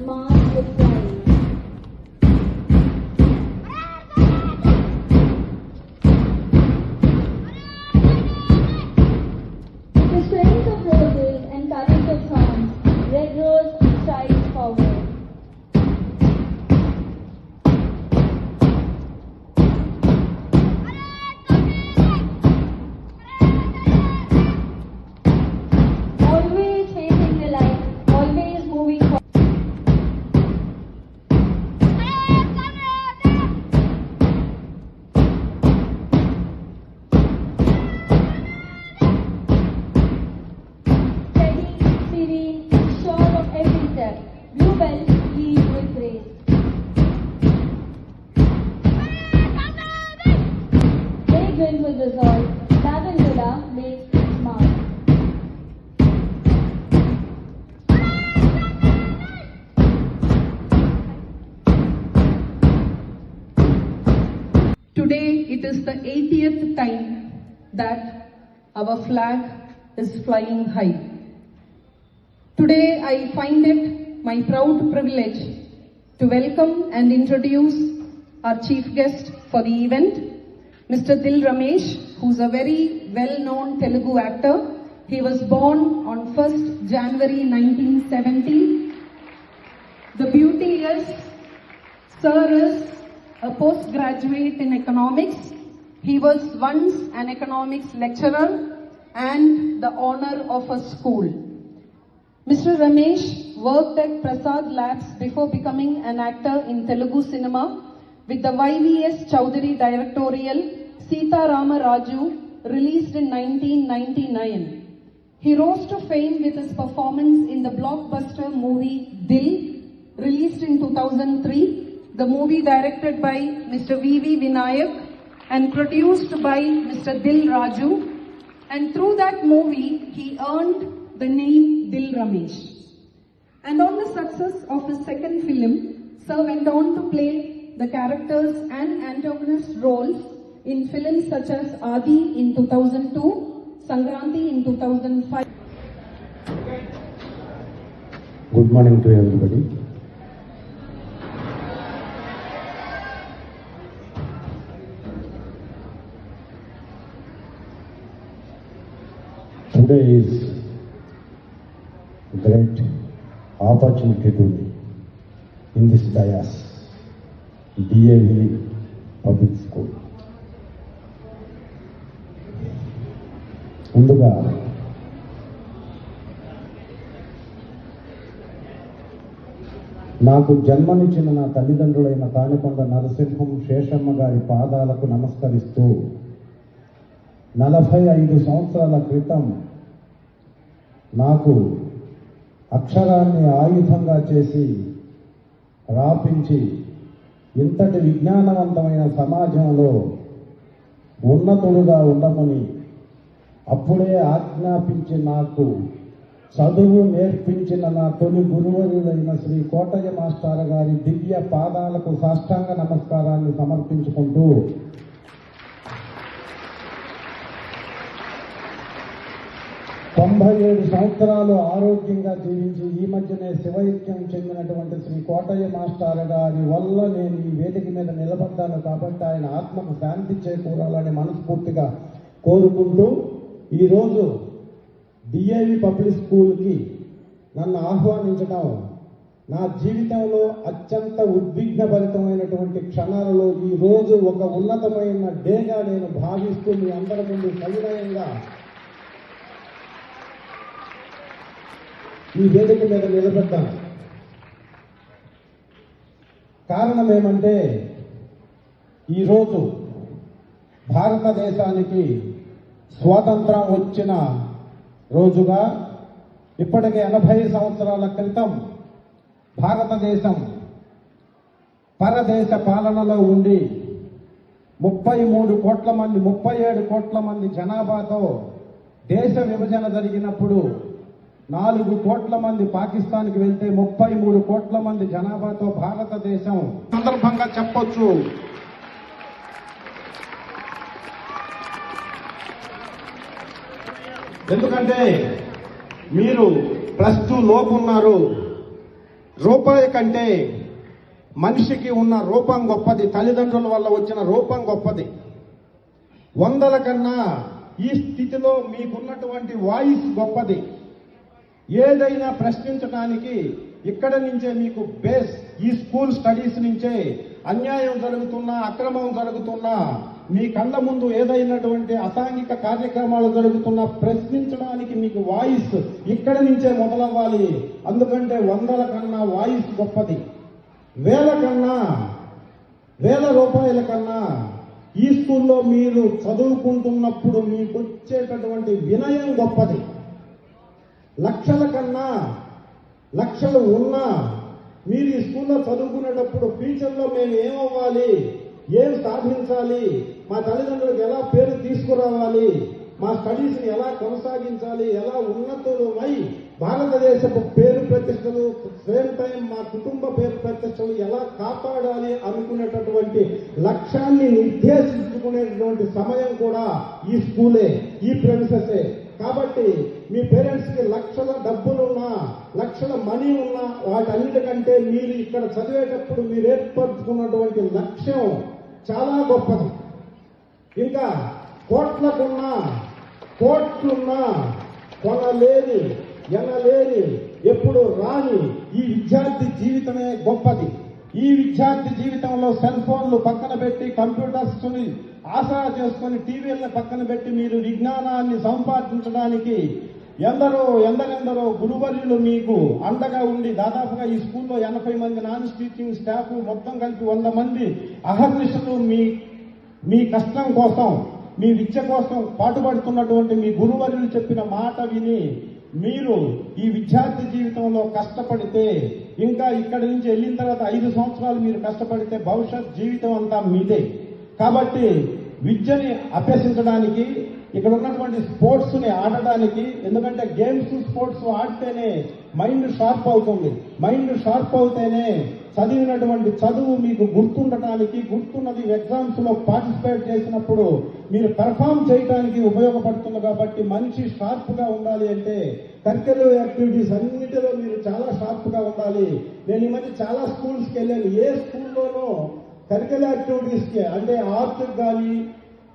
marked with pride. The strength of roses and courage of thorns, red rose strides forward. Always facing the light, always moving forward. Steady, serene, sure of every step. Blue belt leads with grace. Vagrant with resolve, Lavendula makes its mark. Today it is the 80th time that our flag is flying high. Today I find it my proud privilege to welcome and introduce our chief guest for the event, Mr. Dil Ramesh, who is a very well-known Telugu actor. He was born on 1st January 1970. The beauty is, Sir is a postgraduate in economics. He was once an economics lecturer and the owner of a school. Mr. Ramesh worked at Prasad Labs before becoming an actor in Telugu cinema with the YVS Chowdhury directorial Sita Rama Raju, released in 1999. He rose to fame with his performance in the blockbuster movie Dil, released in 2003. The movie directed by Mr. V.V. Vinayak and produced by Mr. Dil Raju. And through that movie, he earned the name Dil Ramesh. And on the success of his second film, Sir went on to play the characters and antagonist roles in films such as Adi in 2002, Sangranti in 2005. Good morning to everybody. Today is a great opportunity to me in this dais, DAV Public School. ముందుగా నాకు జన్మనిచ్చిన నా తల్లిదండ్రులైన తానికొండ నరసింహం శేషమ్మ గారి పాదాలకు నమస్కరిస్తూ 45 సంవత్సరాల క్రితం నాకు అక్షరాన్ని ఆయుధంగా చేసి రాపించి ఇంతటి విజ్ఞానవంతమైన సమాజంలో ఉన్నతులుగా ఉండమని అప్పుడే ఆజ్ఞాపించి నాకు చదువు నేర్పించిన నా తొలి గురువరులైన శ్రీ కోటయ్య మాస్టర్ గారి దివ్య పాదాలకు సాష్టాంగ నమస్కారాన్ని సమర్పించుకుంటూ తొంభై 97 సంవత్సరాలు ఆరోగ్యంగా జీవించి ఈ మధ్యనే శివైక్యం చెందినటువంటి శ్రీ కోటయ్య మాస్టర్ గారి వల్ల నేను ఈ వేదిక మీద నిలబడ్డాను కాబట్టి ఆయన ఆత్మకు శాంతి చేకూరాలని మనస్ఫూర్తిగా కోరుకుంటూ ఈరోజు డిఏవి పబ్లిక్ స్కూల్కి నన్ను ఆహ్వానించడం నా జీవితంలో అత్యంత ఉద్విగ్నభరితమైనటువంటి క్షణాలలో ఈ రోజు ఒక ఉన్నతమైన డేగా నేను భావిస్తూ మీ అందరి ముందు సవినయంగా ఈ వేదిక మీద నిలబడ్డాను. కారణం ఏమంటే ఈరోజు భారతదేశానికి స్వాతంత్రం వచ్చిన రోజుగా ఇప్పటికే 80 సంవత్సరాల క్రితం భారతదేశం పరదేశ పాలనలో ఉండి 33 కోట్ల మంది 37 కోట్ల మంది జనాభాతో దేశ విభజన జరిగినప్పుడు 4 కోట్ల మంది పాకిస్తాన్కి వెళ్తే 33 కోట్ల మంది జనాభాతో భారతదేశం సందర్భంగా చెప్పొచ్చు. ఎందుకంటే మీరు +2 లోపు ఉన్నారు. రూపాయి కంటే మనిషికి ఉన్న రూపం గొప్పది, తల్లిదండ్రుల వల్ల వచ్చిన రూపం గొప్పది. వందల కన్నా ఈ స్థితిలో మీకున్నటువంటి వాయిస్ గొప్పది. ఏదైనా ప్రశ్నించడానికి ఇక్కడ నుంచే మీకు బేస్. ఈ స్కూల్ స్టడీస్ నుంచే అన్యాయం జరుగుతున్నా, అక్రమం జరుగుతున్నా, మీ కళ్ళ ముందు ఏదైనటువంటి అసాంఘిక కార్యక్రమాలు జరుగుతున్నా ప్రశ్నించడానికి మీకు వాయిస్ ఇక్కడ నుంచే మొదలవ్వాలి. అందుకంటే వందల కన్నా వాయిస్ గొప్పది. వేల రూపాయల కన్నా ఈ స్కూల్లో మీరు చదువుకుంటున్నప్పుడు మీకు వచ్చేటటువంటి వినయం గొప్పది. లక్షల కన్నా లక్షలు ఉన్నా మీరు ఈ స్కూల్లో చదువుకునేటప్పుడు ఫ్యూచర్లో మేము ఏమవ్వాలి, ఏం సాధించాలి, మా తల్లిదండ్రులకు ఎలా పేరు తీసుకురావాలి, మా స్టడీస్ని ఎలా కొనసాగించాలి, ఎలా ఉన్నతులమై భారతదేశపు పేరు ప్రతిష్టలు, సేమ్ టైం మా కుటుంబ పేరు ప్రతిష్టలు ఎలా కాపాడాలి అనుకునేటటువంటి లక్ష్యాన్ని నిర్దేశించుకునేటటువంటి సమయం కూడా ఈ స్కూలే, ఈ ప్రెమిసెసే. కాబట్టి మీ పేరెంట్స్కి లక్షల డబ్బులున్నా, లక్షల మనీ ఉన్నా, వాటన్నిటికంటే మీరు ఇక్కడ చదివేటప్పుడు మీరు ఏర్పరచుకున్నటువంటి లక్ష్యం చాలా గొప్పది. ఇంకా కోట్లున్నా కొనలేని, ఎనలేని, ఎప్పుడు రాని ఈ విద్యార్థి జీవితమే గొప్పది. ఈ విద్యార్థి జీవితంలో సెల్ ఫోన్లు పక్కన పెట్టి, కంప్యూటర్స్ని ఆసరా చేసుకుని, టీవీలను పక్కన పెట్టి మీరు విజ్ఞానాన్ని సంపాదించడానికి ఎందరెందరో గురువర్యులు మీకు అండగా ఉండి, దాదాపుగా ఈ స్కూల్లో 80 మంది నాన్ టీచింగ్ స్టాఫ్ మొత్తం కలిపి 100 మంది అహర్నిశలు మీ కష్టం కోసం, మీ విద్య కోసం పాటుపడుతున్నటువంటి మీ గురువర్యులు చెప్పిన మాట విని మీరు ఈ విద్యార్థి జీవితంలో కష్టపడితే, ఇంకా ఇక్కడి నుంచి వెళ్ళిన తర్వాత 5 సంవత్సరాలు మీరు కష్టపడితే భవిష్యత్ జీవితం అంతా మీదే. కాబట్టి విద్యని అభ్యసించడానికి, ఇక్కడ ఉన్నటువంటి స్పోర్ట్స్ని ఆడడానికి, ఎందుకంటే గేమ్స్ స్పోర్ట్స్ ఆడితేనే మైండ్ షార్ప్ అవుతుంది. మైండ్ షార్ప్ అవుతేనే చదివినటువంటి చదువు మీకు గుర్తుండటానికి, గుర్తున్నది ఎగ్జామ్స్ లో పార్టిసిపేట్ చేసినప్పుడు మీరు పెర్ఫామ్ చేయడానికి ఉపయోగపడుతుంది. కాబట్టి మనిషి షార్ప్ గా ఉండాలి అంటే కరిక్యులర్ యాక్టివిటీస్ అన్నిటిలో మీరు చాలా షార్ప్ గా ఉండాలి. నేను ఈ మధ్య చాలా స్కూల్స్కి వెళ్ళాను. ఏ స్కూల్లోనూ కరిక్యులర్ యాక్టివిటీస్కి అంటే ఆర్ట్ కానీ,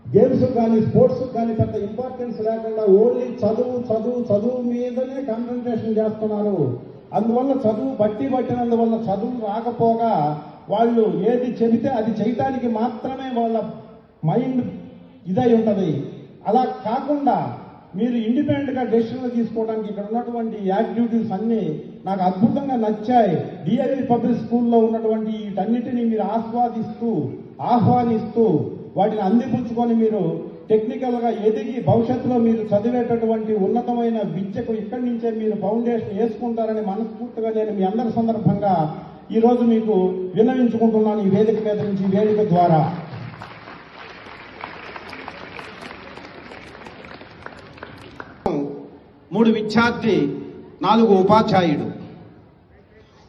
గేమ్స్ కానీ, స్పోర్ట్స్ కానీ పెద్ద ఇంపార్టెన్స్ లేకుండా ఓన్లీ చదువు మీదనే కాన్సన్ట్రేషన్ చేస్తున్నారు. అందువల్ల చదువు పట్టినందువల్ల చదువు రాకపోగా వాళ్ళు ఏది చెబితే అది చేయటానికి మాత్రమే వాళ్ళ మైండ్ ఇదై ఉంటుంది. అలా కాకుండా మీరు ఇండిపెండెంట్గా డెసిషన్లు తీసుకోవడానికి ఇక్కడ ఉన్నటువంటి యాక్టివిటీస్ అన్నీ నాకు అద్భుతంగా నచ్చాయి. డిఐవి పబ్లిక్ స్కూల్లో ఉన్నటువంటి వీటన్నిటినీ మీరు ఆహ్వానిస్తూ వాటిని అందిపుచ్చుకొని మీరు టెక్నికల్గా ఎదిగి భవిష్యత్తులో మీరు చదివేటటువంటి ఉన్నతమైన విద్యకు ఇక్కడి నుంచే మీరు ఫౌండేషన్ వేసుకుంటారని మనస్ఫూర్తిగా నేను మీ అందరి సందర్భంగా ఈరోజు మీకు విన్నవించుకుంటున్నాను, ఈ వేదిక మీద నుంచి, ఈ వేదిక ద్వారా. మూడు విద్యార్థి, 4 ఉపాధ్యాయుడు.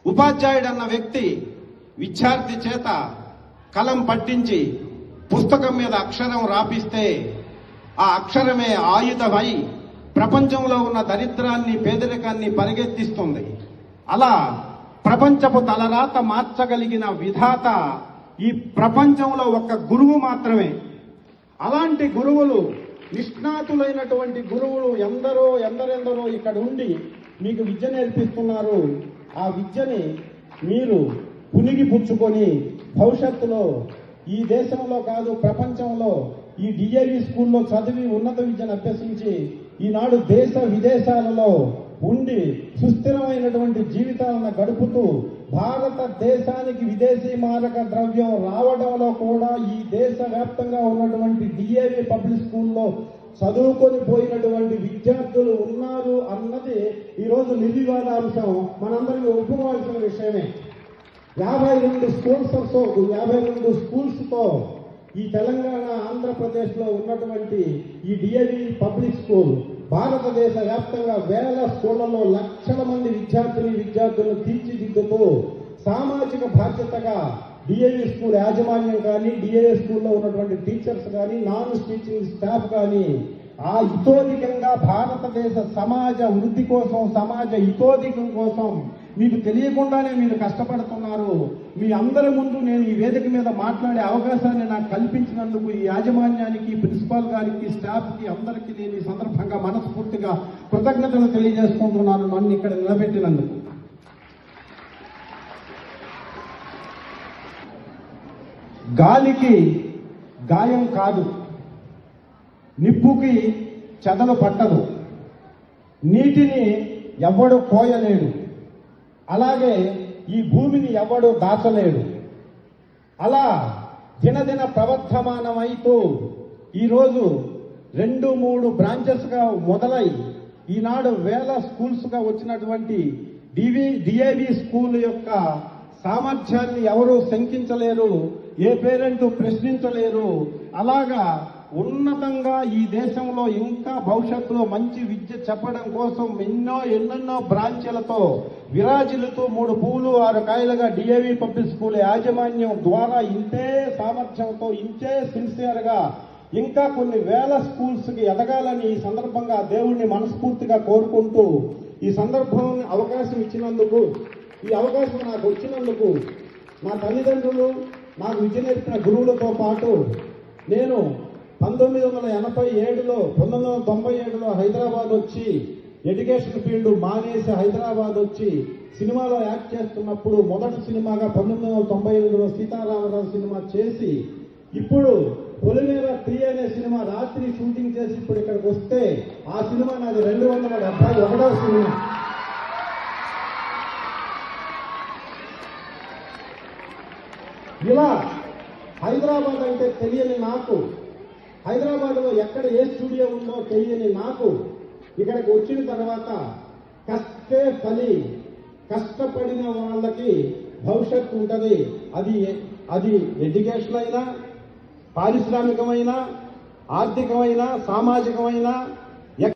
ఉపాధ్యాయుడు అన్న వ్యక్తి విద్యార్థి చేత కలం పట్టించి పుస్తకం మీద అక్షరం రాపిస్తే ఆ అక్షరమే ఆయుధమై ప్రపంచంలో ఉన్న దరిద్రాన్ని, పేదరికాన్ని పరిగెత్తిస్తుంది. అలా ప్రపంచపు తలరాత మార్చగలిగిన విధాత ఈ ప్రపంచంలో ఒక్క గురువు మాత్రమే. అలాంటి గురువులు, నిష్ణాతులైనటువంటి గురువులు ఎందరెందరో ఇక్కడ ఉండి మీకు విద్య నేర్పిస్తున్నారు. ఆ విద్యని మీరు పునిగి పుచ్చుకొని భవిష్యత్తులో ఈ దేశంలో కాదు ప్రపంచంలో ఈ డిఐవి స్కూల్లో చదివి ఉన్నత విద్యను అభ్యసించి ఈనాడు దేశ విదేశాలలో ఉండి సుస్థిరమైనటువంటి జీవితాలను గడుపుతూ భారతదేశానికి విదేశీ మారక ద్రవ్యం రావడంలో కూడా ఈ దేశవ్యాప్తంగా ఉన్నటువంటి డిఐవి పబ్లిక్ స్కూల్లో చదువుకొని పోయినటువంటి విద్యార్థులు ఉన్నారు అన్నది ఈరోజు నిర్వివాదాంశం, మనందరికీ ఒప్పుకోవాల్సిన విషయమే. 52 స్కూల్స్తో ఈ తెలంగాణ, ఆంధ్రప్రదేశ్లో ఉన్నటువంటి ఈ డిఐవి పబ్లిక్ స్కూల్ భారతదేశ వ్యాప్తంగా వేల స్కూళ్లలో లక్షల మంది విద్యార్థులను తీర్చిదిద్దుతూ సామాజిక బాధ్యతగా డిఐవి స్కూల్ యాజమాన్యం కానీ, డిఐవి స్కూల్లో ఉన్నటువంటి టీచర్స్ కానీ, నాన్ టీచింగ్ స్టాఫ్ కానీ ఆ ఇతోధికంగా భారతదేశ సమాజ వృద్ధి కోసం, సమాజ ఇతోధికం కోసం మీకు తెలియకుండానే మీరు కష్టపడుతున్నారు. మీ అందరి ముందు నేను ఈ వేదిక మీద మాట్లాడే అవకాశాన్ని నాకు కల్పించినందుకు ఈ యాజమాన్యానికి, ప్రిన్సిపాల్ గారికి, స్టాఫ్కి అందరికీ నేను ఈ సందర్భంగా మనస్ఫూర్తిగా కృతజ్ఞతలు తెలియజేసుకుంటున్నాను నన్ను ఇక్కడ నిలబెట్టినందుకు. గాలికి గాయం కాదు, నిప్పుకి చెదలు పట్టదు, నీటిని ఎవ్వడు కోయలేడు, అలాగే ఈ భూమిని ఎవ్వడు దాచలేడు. అలా దినదిన ప్రవర్ధమానమైతూ ఈరోజు 2-3 బ్రాంచెస్గా మొదలై ఈనాడు వేల స్కూల్స్గా వచ్చినటువంటి డిఏవి స్కూల్ యొక్క సామర్థ్యాన్ని ఎవరూ శంకించలేరు, ఏ పేరెంట్ ప్రశ్నించలేరు. అలాగా ఉన్నతంగా ఈ దేశంలో ఇంకా భవిష్యత్తులో మంచి విద్య చెప్పడం కోసం ఎన్నెన్నో బ్రాంచీలతో విరాజిల్లుతూ 3 పువ్వులు 6 కాయలుగా డిఏవి పబ్లిక్ స్కూల్ యాజమాన్యం ద్వారా ఇంతే సామర్థ్యంతో, ఇంతే సిన్సియర్గా ఇంకా కొన్ని వేల స్కూల్స్కి ఎదగాలని ఈ సందర్భంగా దేవుణ్ణి మనస్ఫూర్తిగా కోరుకుంటూ, ఈ సందర్భం అవకాశం ఇచ్చినందుకు, ఈ అవకాశం నాకు వచ్చినందుకు నా తల్లిదండ్రులు, నాకు విద్య నేర్పిన గురువులతో పాటు నేను 1987లో హైదరాబాద్ వచ్చి ఎడ్యుకేషన్ ఫీల్డ్ మానేసి హైదరాబాద్ వచ్చి సినిమాలో యాక్ట్ చేస్తున్నప్పుడు మొదటి సినిమాగా 1998లో సీతారామరావు సినిమా చేసి, ఇప్పుడు పొలిమేర 3 అనే సినిమా రాత్రి షూటింగ్ చేసి ఇప్పుడు ఇక్కడికి వస్తే ఆ సినిమా నాది 271వ సినిమా. ఇలా హైదరాబాద్ అంటే తెలియని నాకు, హైదరాబాద్లో ఎక్కడ ఏ స్టూడియో ఉందో తెలియని నాకు ఇక్కడికి వచ్చిన తర్వాత కష్టే ఫలి, కష్టపడిన వాళ్ళకి భవిష్యత్తు ఉంటుంది. అది ఎడ్యుకేషన్ అయినా, పారిశ్రామికమైన, ఆర్థికమైన, సామాజికమైన